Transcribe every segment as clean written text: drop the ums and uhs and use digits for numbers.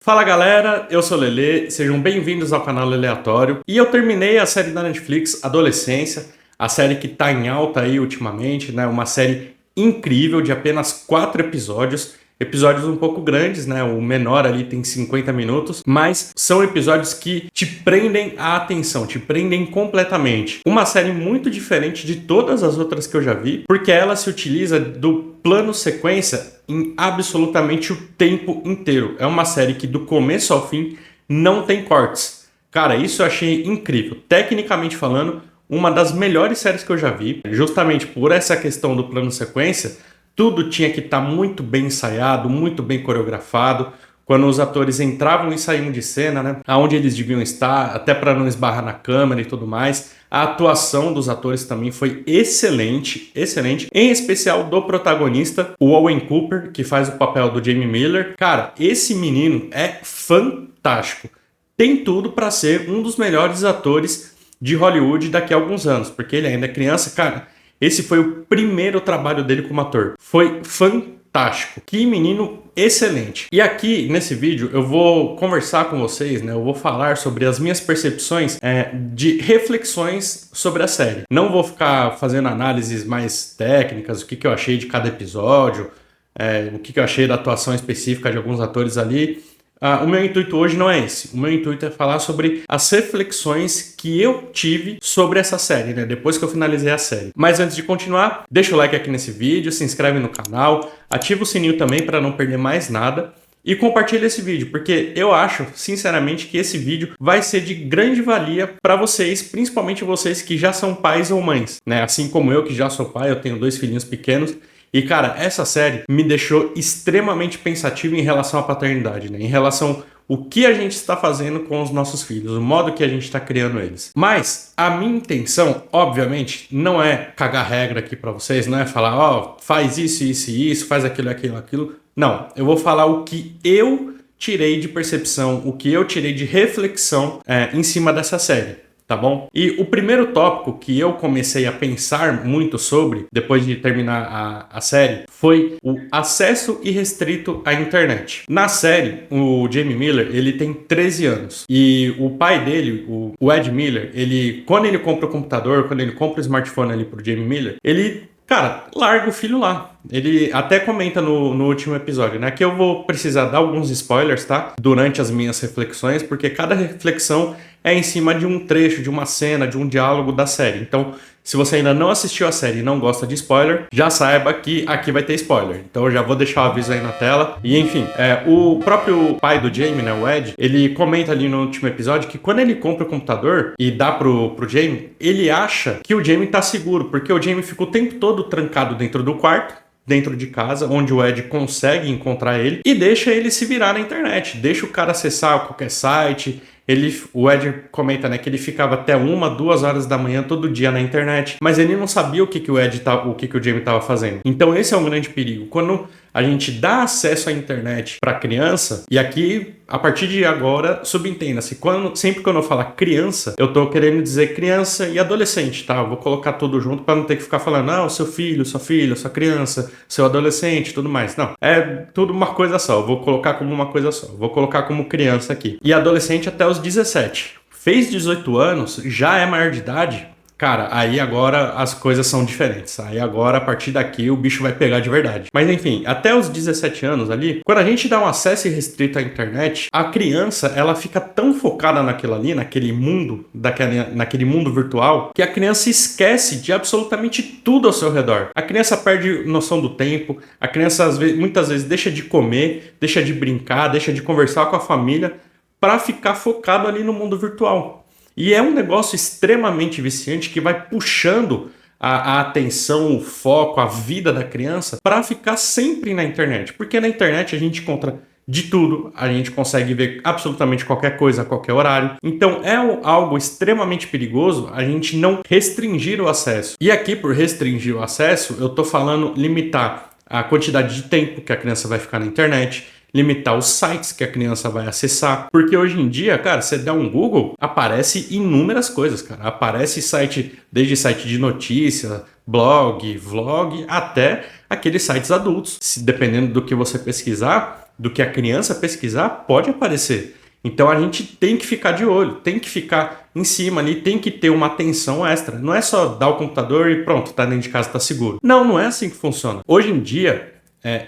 Fala galera, eu sou o Lelê, sejam bem-vindos ao canal Aleatório. E eu terminei a série da Netflix, Adolescência, a série que tá em alta aí ultimamente, né? Uma série incrível de apenas 4 episódios. Episódios um pouco grandes, né? O menor ali tem 50 minutos, mas são episódios que te prendem a atenção, te prendem completamente. Uma série muito diferente de todas as outras que eu já vi, porque ela se utiliza do plano sequência em absolutamente o tempo inteiro. É uma série que do começo ao fim não tem cortes. Cara, isso eu achei incrível. Tecnicamente falando, uma das melhores séries que eu já vi, justamente por essa questão do plano sequência. Tudo tinha que estar muito bem ensaiado, muito bem coreografado. Quando os atores entravam e saíam de cena, né? Aonde eles deviam estar, até para não esbarrar na câmera e tudo mais. A atuação dos atores também foi excelente, excelente. Em especial do protagonista, o Owen Cooper, que faz o papel do Jamie Miller. Cara, esse menino é fantástico. Tem tudo para ser um dos melhores atores de Hollywood daqui a alguns anos, porque ele ainda é criança, cara. Esse foi o primeiro trabalho dele como ator. Foi fantástico. Que menino excelente. E aqui, nesse vídeo, eu vou conversar com vocês, né? Eu vou falar sobre as minhas percepções de reflexões sobre a série. Não vou ficar fazendo análises mais técnicas, o que eu achei de cada episódio, o que eu achei da atuação específica de alguns atores ali. O meu intuito hoje não é esse. O meu intuito é falar sobre as reflexões que eu tive sobre essa série, né? Depois que eu finalizei a série. Mas antes de continuar, deixa o like aqui nesse vídeo, se inscreve no canal, ativa o sininho também para não perder mais nada e compartilha esse vídeo, porque eu acho, sinceramente, que esse vídeo vai ser de grande valia para vocês, principalmente vocês que já são pais ou mães, né? Assim como eu, que já sou pai, eu tenho 2 filhinhos pequenos. E, cara, essa série me deixou extremamente pensativo em relação à paternidade, né? Em relação ao que a gente está fazendo com os nossos filhos, o modo que a gente está criando eles. Mas a minha intenção, obviamente, não é cagar regra aqui para vocês, não é falar, ó, faz isso, isso e isso, faz aquilo, aquilo, aquilo. Não, eu vou falar o que eu tirei de percepção, o que eu tirei de reflexão em cima dessa série. Tá bom? E o primeiro tópico que eu comecei a pensar muito sobre, depois de terminar a série, foi o acesso irrestrito à internet. Na série, o Jamie Miller, ele tem 13 anos. E o pai dele, o Ed Miller, quando ele compra o computador, quando ele compra o smartphone ali pro Jamie Miller, ele, cara, larga o filho lá. Ele até comenta no último episódio, né? Que eu vou precisar dar alguns spoilers, tá? Durante as minhas reflexões, porque cada reflexão é em cima de um trecho, de uma cena, de um diálogo da série. Então, se você ainda não assistiu a série e não gosta de spoiler, já saiba que aqui vai ter spoiler. Então eu já vou deixar o aviso aí na tela. E enfim, o próprio pai do Jamie, né, o Ed, ele comenta ali no último episódio que quando ele compra o computador e dá pro Jamie, ele acha que o Jamie tá seguro, porque o Jamie fica o tempo todo trancado dentro do quarto, dentro de casa, onde o Ed consegue encontrar ele e deixa ele se virar na internet, deixa o cara acessar qualquer site. O Ed comenta, né, que ele ficava até 1, 2 horas da manhã todo dia na internet, mas ele não sabia o que o Jamie estava fazendo. Então esse é um grande perigo. Quando a gente dá acesso à internet para criança, e aqui, a partir de agora, subentenda-se, sempre quando eu falar criança, eu tô querendo dizer criança e adolescente, tá? Eu vou colocar tudo junto para não ter que ficar falando, não, seu filho, sua filha, sua criança, seu adolescente, tudo mais. Não, é tudo uma coisa só, eu vou colocar como uma coisa só, eu vou colocar como criança aqui. E adolescente até os 17. Fez 18 anos, já é maior de idade, cara, aí agora as coisas são diferentes. Aí agora, a partir daqui, o bicho vai pegar de verdade. Mas enfim, até os 17 anos ali, quando a gente dá um acesso irrestrito à internet, a criança, ela fica tão focada naquilo ali, naquele mundo virtual, que a criança esquece de absolutamente tudo ao seu redor. A criança perde noção do tempo, a criança muitas vezes deixa de comer, deixa de brincar, deixa de conversar com a família, para ficar focado ali no mundo virtual. E é um negócio extremamente viciante que vai puxando a atenção, o foco, a vida da criança para ficar sempre na internet. Porque na internet a gente encontra de tudo, a gente consegue ver absolutamente qualquer coisa a qualquer horário. Então é algo extremamente perigoso a gente não restringir o acesso. E aqui, por restringir o acesso, eu tô falando limitar a quantidade de tempo que a criança vai ficar na internet, limitar os sites que a criança vai acessar, porque hoje em dia, cara, você dá um Google, aparece inúmeras coisas, cara, aparece site, desde site de notícia, blog, vlog, até aqueles sites adultos. Dependendo do que você pesquisar, do que a criança pesquisar, pode aparecer. Então a gente tem que ficar de olho, tem que ficar em cima ali, tem que ter uma atenção extra. Não é só dar o computador e pronto, tá dentro de casa, tá seguro. Não, não é assim que funciona. Hoje em dia,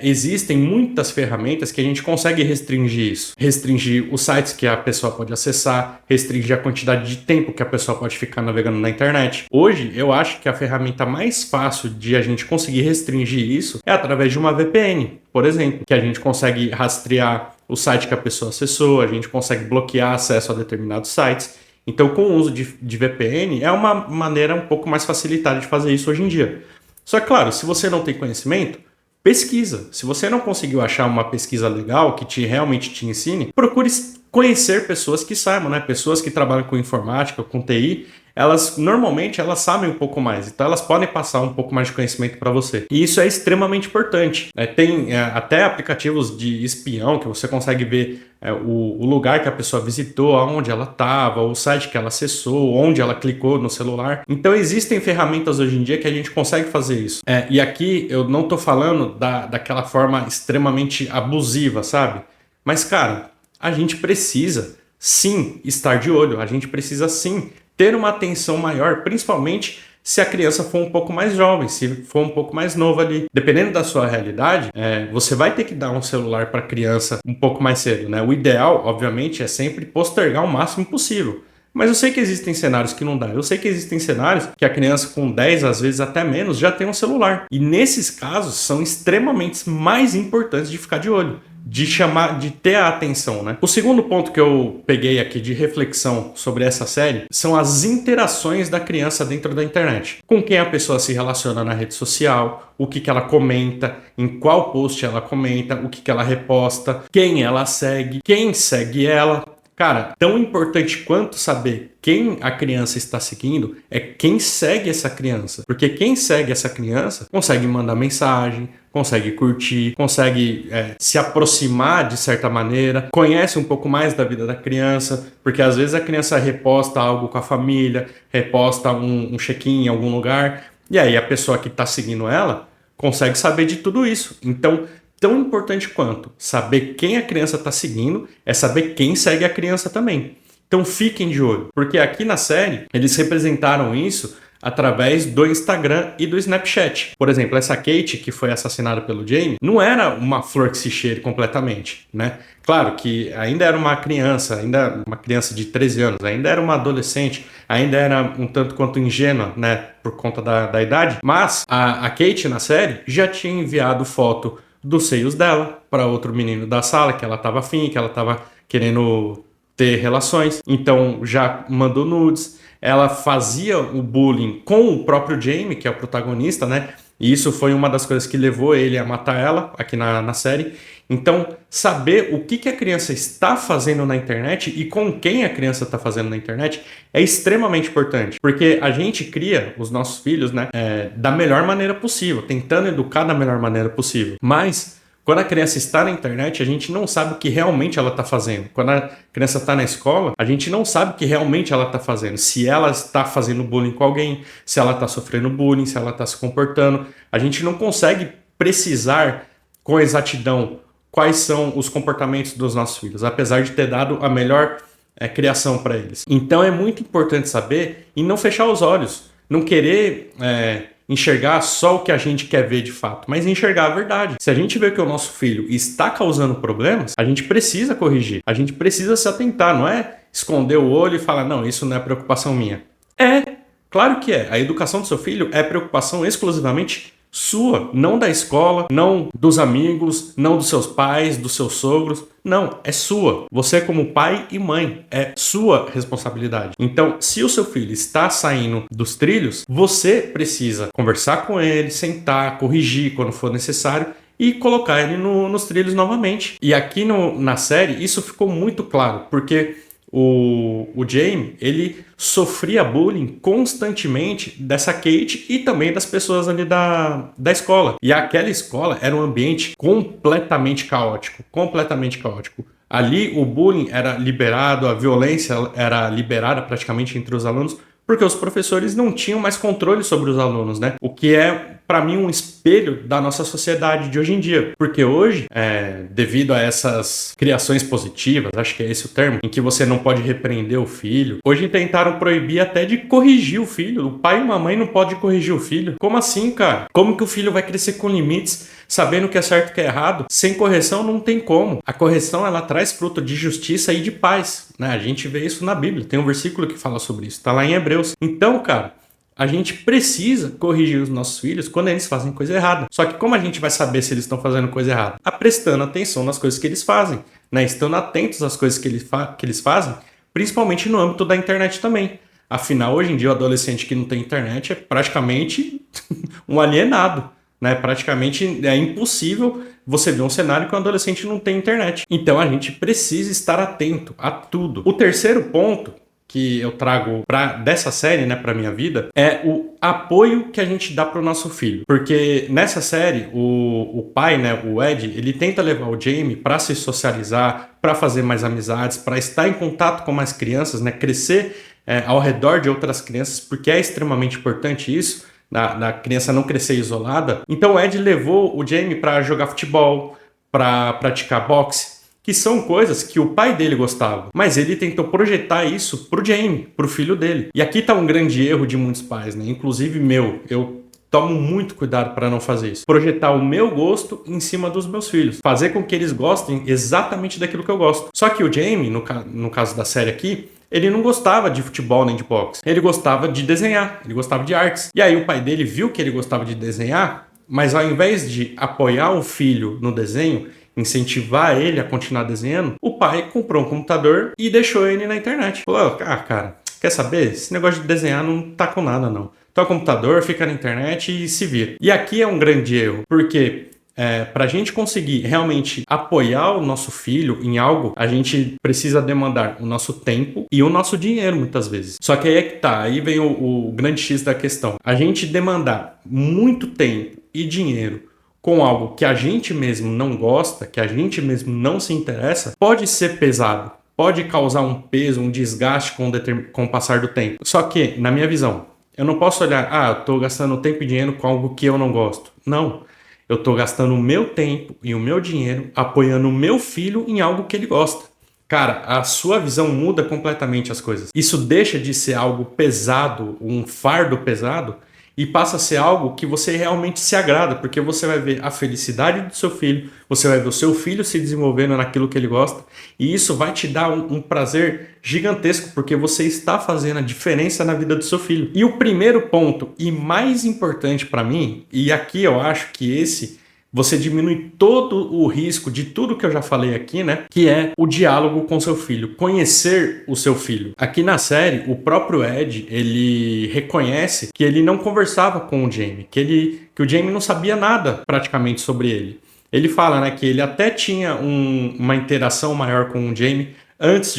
existem muitas ferramentas que a gente consegue restringir isso. Restringir os sites que a pessoa pode acessar, restringir a quantidade de tempo que a pessoa pode ficar navegando na internet. Hoje, eu acho que a ferramenta mais fácil de a gente conseguir restringir isso é através de uma VPN, por exemplo, que a gente consegue rastrear o site que a pessoa acessou, a gente consegue bloquear acesso a determinados sites. Então, com o uso de VPN, é uma maneira um pouco mais facilitada de fazer isso hoje em dia. Só que, claro, se você não tem conhecimento, pesquisa. Se você não conseguiu achar uma pesquisa legal que realmente te ensine, procure conhecer pessoas que saibam, né? Pessoas que trabalham com informática, com TI, normalmente elas sabem um pouco mais, então elas podem passar um pouco mais de conhecimento para você. E isso é extremamente importante. Tem até aplicativos de espião que você consegue ver o lugar que a pessoa visitou, aonde ela estava, o site que ela acessou, onde ela clicou no celular. Então existem ferramentas hoje em dia que a gente consegue fazer isso. E aqui eu não estou falando daquela forma extremamente abusiva, sabe? Mas, cara, a gente precisa sim estar de olho, a gente precisa sim ter uma atenção maior, principalmente se a criança for um pouco mais jovem, se for um pouco mais nova ali. Dependendo da sua realidade, você vai ter que dar um celular para a criança um pouco mais cedo, né? O ideal, obviamente, é sempre postergar o máximo possível. Mas eu sei que existem cenários que não dá. Eu sei que existem cenários que a criança com 10, às vezes até menos, já tem um celular. E nesses casos, são extremamente mais importantes de ficar de olho, de ter a atenção, né? O segundo ponto que eu peguei aqui de reflexão sobre essa série são as interações da criança dentro da internet. Com quem a pessoa se relaciona na rede social, o que ela comenta, em qual post ela comenta, o que ela reposta, quem ela segue, quem segue ela. Cara, tão importante quanto saber quem a criança está seguindo é quem segue essa criança. Porque quem segue essa criança consegue mandar mensagem, consegue curtir, consegue se aproximar de certa maneira, conhece um pouco mais da vida da criança, porque às vezes a criança reposta algo com a família, reposta um check-in em algum lugar, e aí a pessoa que está seguindo ela consegue saber de tudo isso. Então, tão importante quanto saber quem a criança está seguindo é saber quem segue a criança também. Então fiquem de olho, porque aqui na série eles representaram isso através do Instagram e do Snapchat. Por exemplo, essa Kate, que foi assassinada pelo Jamie, não era uma flor que se cheire completamente, né? Claro que ainda era uma criança, ainda uma criança de 13 anos, ainda era uma adolescente, ainda era um tanto quanto ingênua, né? Por conta da idade. Mas a Kate, na série, já tinha enviado foto dos seios dela para outro menino da sala que ela estava afim, que ela estava querendo ter relações. Então já mandou nudes. Ela fazia o bullying com o próprio Jamie, que é o protagonista, né? E isso foi uma das coisas que levou ele a matar ela aqui na série. Então, saber o que a criança está fazendo na internet e com quem a criança está fazendo na internet é extremamente importante. Porque a gente cria os nossos filhos, né, da melhor maneira possível, tentando educar da melhor maneira possível. Mas quando a criança está na internet, a gente não sabe o que realmente ela está fazendo. Quando a criança está na escola, a gente não sabe o que realmente ela está fazendo. Se ela está fazendo bullying com alguém, se ela está sofrendo bullying, se ela está se comportando. A gente não consegue precisar com exatidão quais são os comportamentos dos nossos filhos, apesar de ter dado a melhor criação para eles. Então é muito importante saber e não fechar os olhos, não querer enxergar só o que a gente quer ver de fato, mas enxergar a verdade. Se a gente vê que o nosso filho está causando problemas, a gente precisa corrigir, a gente precisa se atentar, não é esconder o olho e falar, não, isso não é preocupação minha. Claro que é. A educação do seu filho é preocupação exclusivamente sua, não da escola, não dos amigos, não dos seus pais, dos seus sogros. Não, é sua. Você como pai e mãe, é sua responsabilidade. Então, se o seu filho está saindo dos trilhos, você precisa conversar com ele, sentar, corrigir quando for necessário e colocar ele nos trilhos novamente. E aqui na série isso ficou muito claro, porque o Jamie, ele sofria bullying constantemente dessa Kate e também das pessoas ali da escola. E aquela escola era um ambiente completamente caótico, completamente caótico. Ali o bullying era liberado, a violência era liberada praticamente entre os alunos, porque os professores não tinham mais controle sobre os alunos, né? O que é para mim, um espelho da nossa sociedade de hoje em dia. Porque hoje, devido a essas criações positivas, acho que é esse o termo, em que você não pode repreender o filho, hoje tentaram proibir até de corrigir o filho. O pai e uma mãe não podem corrigir o filho. Como assim, cara? Como que o filho vai crescer com limites, sabendo o que é certo e o que é errado? Sem correção não tem como. A correção, ela traz fruto de justiça e de paz, né? A gente vê isso na Bíblia. Tem um versículo que fala sobre isso. Tá lá em Hebreus. Então, cara, a gente precisa corrigir os nossos filhos quando eles fazem coisa errada. Só que como a gente vai saber se eles estão fazendo coisa errada? Prestando atenção nas coisas que eles fazem, né? Estando atentos às coisas que eles fazem, principalmente no âmbito da internet também. Afinal, hoje em dia, o adolescente que não tem internet é praticamente um alienado, né? Praticamente é impossível você ver um cenário que um adolescente não tem internet. Então, a gente precisa estar atento a tudo. O terceiro ponto que eu trago dessa série, né, para minha vida, é o apoio que a gente dá pro nosso filho. Porque nessa série, o pai, né, o Ed, ele tenta levar o Jamie para se socializar, para fazer mais amizades, para estar em contato com mais crianças, né, crescer ao redor de outras crianças, porque é extremamente importante isso, da criança não crescer isolada. Então o Ed levou o Jamie para jogar futebol, para praticar boxe, que são coisas que o pai dele gostava. Mas ele tentou projetar isso pro Jamie, pro filho dele. E aqui tá um grande erro de muitos pais, né? Inclusive meu. Eu tomo muito cuidado para não fazer isso. Projetar o meu gosto em cima dos meus filhos. Fazer com que eles gostem exatamente daquilo que eu gosto. Só que o Jamie, no caso da série aqui, ele não gostava de futebol nem de boxe. Ele gostava de desenhar, ele gostava de artes. E aí o pai dele viu que ele gostava de desenhar, mas ao invés de apoiar o filho no desenho, incentivar ele a continuar desenhando, o pai comprou um computador e deixou ele na internet. Falou, cara, quer saber? Esse negócio de desenhar não tá com nada, não. Então o computador, fica na internet e se vira. E aqui é um grande erro, porque para a gente conseguir realmente apoiar o nosso filho em algo, a gente precisa demandar o nosso tempo e o nosso dinheiro, muitas vezes. Só que aí é que tá, aí vem o grande X da questão. A gente demandar muito tempo e dinheiro com algo que a gente mesmo não gosta, que a gente mesmo não se interessa, pode ser pesado, pode causar um peso, um desgaste com o passar do tempo. Só que, na minha visão, eu não posso olhar, eu estou gastando tempo e dinheiro com algo que eu não gosto. Não. Eu estou gastando o meu tempo e o meu dinheiro apoiando o meu filho em algo que ele gosta. Cara, a sua visão muda completamente as coisas. Isso deixa de ser algo pesado, um fardo pesado, e passa a ser algo que você realmente se agrada, porque você vai ver a felicidade do seu filho, você vai ver o seu filho se desenvolvendo naquilo que ele gosta, e isso vai te dar um prazer gigantesco, porque você está fazendo a diferença na vida do seu filho. E o primeiro ponto, e mais importante para mim, e aqui eu acho que você diminui todo o risco de tudo que eu já falei aqui, né? Que é o diálogo com seu filho, conhecer o seu filho. Aqui na série, o próprio Ed, ele reconhece que ele não conversava com o Jamie, que o Jamie não sabia nada praticamente sobre ele. Ele fala, né, que ele até tinha uma interação maior com o Jamie antes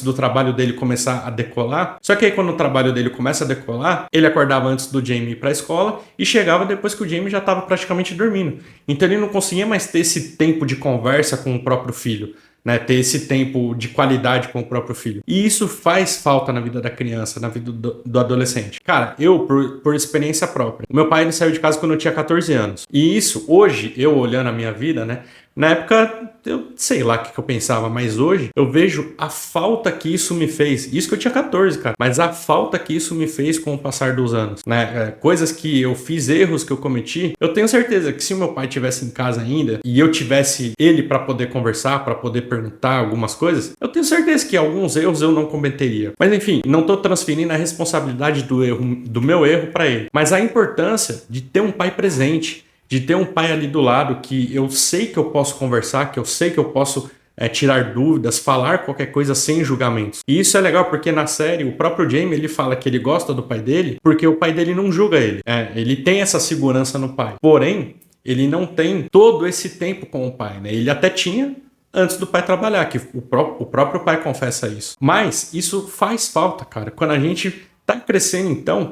do trabalho dele começar a decolar. Só que aí quando o trabalho dele começa a decolar, ele acordava antes do Jamie ir para a escola e chegava depois que o Jamie já estava praticamente dormindo. Então ele não conseguia mais ter esse tempo de conversa com o próprio filho, né? Ter esse tempo de qualidade com o próprio filho. E isso faz falta na vida da criança, na vida do adolescente. Cara, eu, por experiência própria, o meu pai ele saiu de casa quando eu tinha 14 anos. E isso, hoje, eu olhando a minha vida, né? Na época, eu sei lá o que eu pensava, mas hoje eu vejo a falta que isso me fez. Isso que eu tinha 14, cara. Mas a falta que isso me fez com o passar dos anos, né? Coisas que eu fiz, erros que eu cometi. Eu tenho certeza que se o meu pai estivesse em casa ainda e eu tivesse ele para poder conversar, para poder perguntar algumas coisas, eu tenho certeza que alguns erros eu não cometeria. Mas enfim, não tô transferindo a responsabilidade do meu erro para ele. Mas a importância de ter um pai presente, de ter um pai ali do lado que eu sei que eu posso conversar, que eu sei que eu posso tirar dúvidas, falar qualquer coisa sem julgamentos. E isso é legal porque na série o próprio Jamie ele fala que ele gosta do pai dele porque o pai dele não julga ele. Ele tem essa segurança no pai. Porém, ele não tem todo esse tempo com o pai, né? Ele até tinha antes do pai trabalhar, que o próprio pai confessa isso. Mas isso faz falta, cara. Quando a gente tá crescendo então,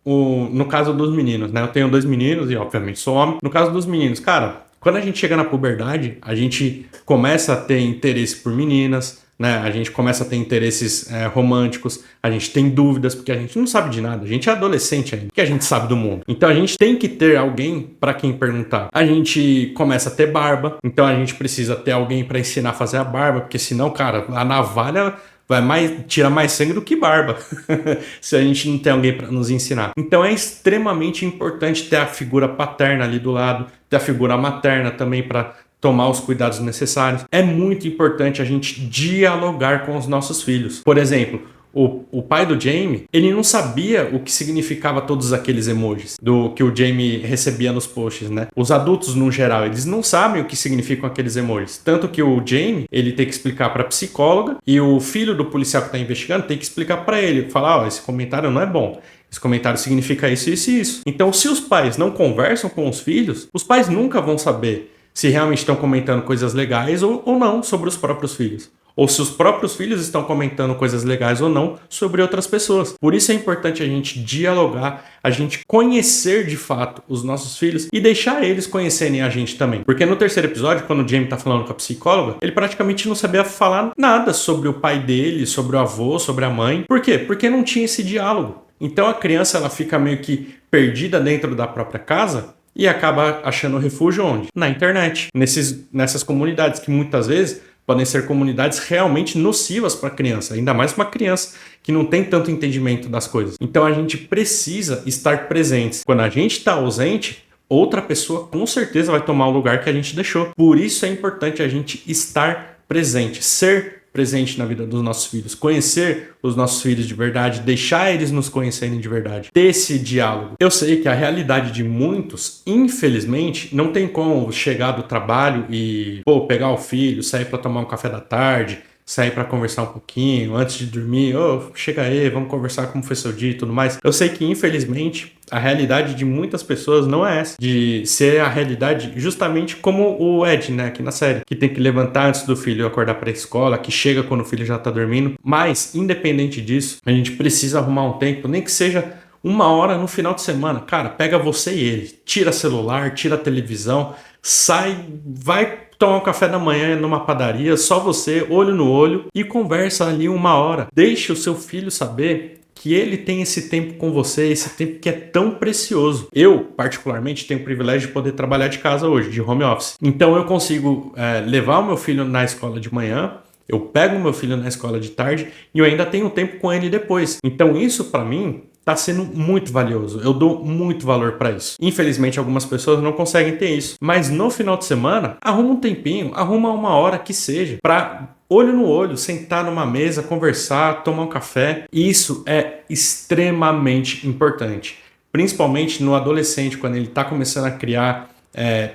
no caso dos meninos, né? Eu tenho 2 meninos e obviamente sou homem. No caso dos meninos, cara, quando a gente chega na puberdade, a gente começa a ter interesse por meninas, né? A gente começa a ter interesses românticos, a gente tem dúvidas, porque a gente não sabe de nada, a gente é adolescente ainda, o que a gente sabe do mundo? Então a gente tem que ter alguém para quem perguntar. A gente começa a ter barba, então a gente precisa ter alguém para ensinar a fazer a barba, porque senão, cara, a navalha tira mais sangue do que barba, se a gente não tem alguém para nos ensinar. Então é extremamente importante ter a figura paterna ali do lado, ter a figura materna também para tomar os cuidados necessários. É muito importante a gente dialogar com os nossos filhos. Por exemplo, o pai do Jamie, ele não sabia o que significava todos aqueles emojis do que o Jamie recebia nos posts, né? Os adultos, no geral, eles não sabem o que significam aqueles emojis. Tanto que o Jamie, ele tem que explicar para a psicóloga e o filho do policial que está investigando tem que explicar para ele. Falar, esse comentário não é bom. Esse comentário significa isso, isso e isso. Então, se os pais não conversam com os filhos, os pais nunca vão saber se realmente estão comentando coisas legais ou não sobre os próprios filhos. Ou se os próprios filhos estão comentando coisas legais ou não sobre outras pessoas. Por isso é importante a gente dialogar, a gente conhecer de fato os nossos filhos e deixar eles conhecerem a gente também. Porque no terceiro episódio, quando o Jamie tá falando com a psicóloga, ele praticamente não sabia falar nada sobre o pai dele, sobre o avô, sobre a mãe. Por quê? Porque não tinha esse diálogo. Então a criança ela fica meio que perdida dentro da própria casa e acaba achando refúgio onde? Na internet. Nessas comunidades que muitas vezes podem ser comunidades realmente nocivas para a criança, ainda mais para uma criança que não tem tanto entendimento das coisas. Então a gente precisa estar presentes. Quando a gente está ausente, outra pessoa com certeza vai tomar o lugar que a gente deixou. Por isso é importante a gente estar presente, ser presente na vida dos nossos filhos, conhecer os nossos filhos de verdade, deixar eles nos conhecerem de verdade, ter esse diálogo. Eu sei que a realidade de muitos, infelizmente, não tem como chegar do trabalho e pegar o filho, sair para tomar um café da tarde, sair para conversar um pouquinho, antes de dormir, chega aí, vamos conversar como foi seu dia e tudo mais. Eu sei que, infelizmente, a realidade de muitas pessoas não é essa, de ser a realidade justamente como o Ed, né, aqui na série, que tem que levantar antes do filho acordar para a escola, que chega quando o filho já tá dormindo. Mas, independente disso, a gente precisa arrumar um tempo, nem que seja 1 hora no final de semana. Cara, pega você e ele, tira celular, tira a televisão, sai, vai tomar um café da manhã numa padaria, só você, olho no olho, e conversa ali 1 hora. Deixe o seu filho saber que ele tem esse tempo com você, esse tempo que é tão precioso. Eu, particularmente, tenho o privilégio de poder trabalhar de casa hoje, de home office. Então eu consigo levar o meu filho na escola de manhã, eu pego o meu filho na escola de tarde e eu ainda tenho tempo com ele depois. Então isso, para mim, tá sendo muito valioso. Eu dou muito valor para isso. Infelizmente, algumas pessoas não conseguem ter isso. Mas no final de semana, arruma um tempinho, arruma 1 hora que seja, para olho no olho, sentar numa mesa, conversar, tomar um café. Isso é extremamente importante. Principalmente no adolescente, quando ele está começando a criar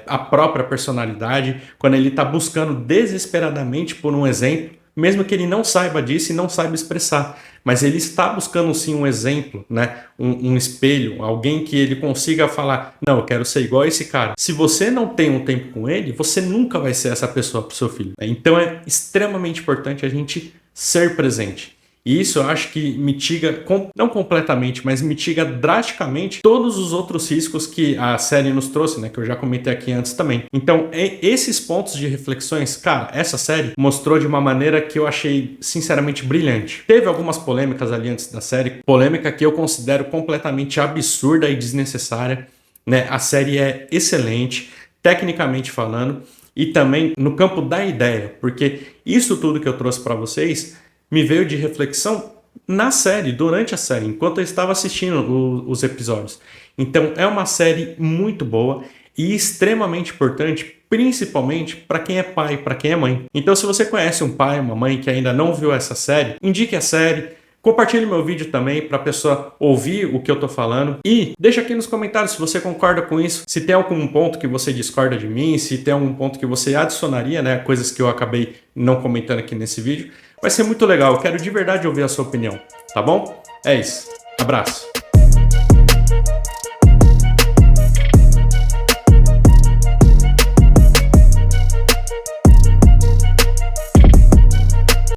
a própria personalidade, quando ele está buscando desesperadamente por um exemplo, mesmo que ele não saiba disso e não saiba expressar. Mas ele está buscando sim um exemplo, né? Um espelho, alguém que ele consiga falar, não, eu quero ser igual a esse cara. Se você não tem um tempo com ele, você nunca vai ser essa pessoa para o seu filho. Então é extremamente importante a gente ser presente. E isso eu acho que mitiga, não completamente, mas mitiga drasticamente todos os outros riscos que a série nos trouxe, né? Que eu já comentei aqui antes também. Então, esses pontos de reflexões, cara, essa série mostrou de uma maneira que eu achei, sinceramente, brilhante. Teve algumas polêmicas ali antes da série, polêmica que eu considero completamente absurda e desnecessária, né? A série é excelente, tecnicamente falando, e também no campo da ideia, porque isso tudo que eu trouxe para vocês me veio de reflexão na série, durante a série, enquanto eu estava assistindo os episódios. Então é uma série muito boa e extremamente importante, principalmente para quem é pai, para quem é mãe. Então se você conhece um pai, uma mãe que ainda não viu essa série, indique a série, compartilhe meu vídeo também para a pessoa ouvir o que eu estou falando e deixa aqui nos comentários se você concorda com isso, se tem algum ponto que você discorda de mim, se tem algum ponto que você adicionaria, né, coisas que eu acabei não comentando aqui nesse vídeo. Vai ser muito legal, eu quero de verdade ouvir a sua opinião, tá bom? É isso, abraço!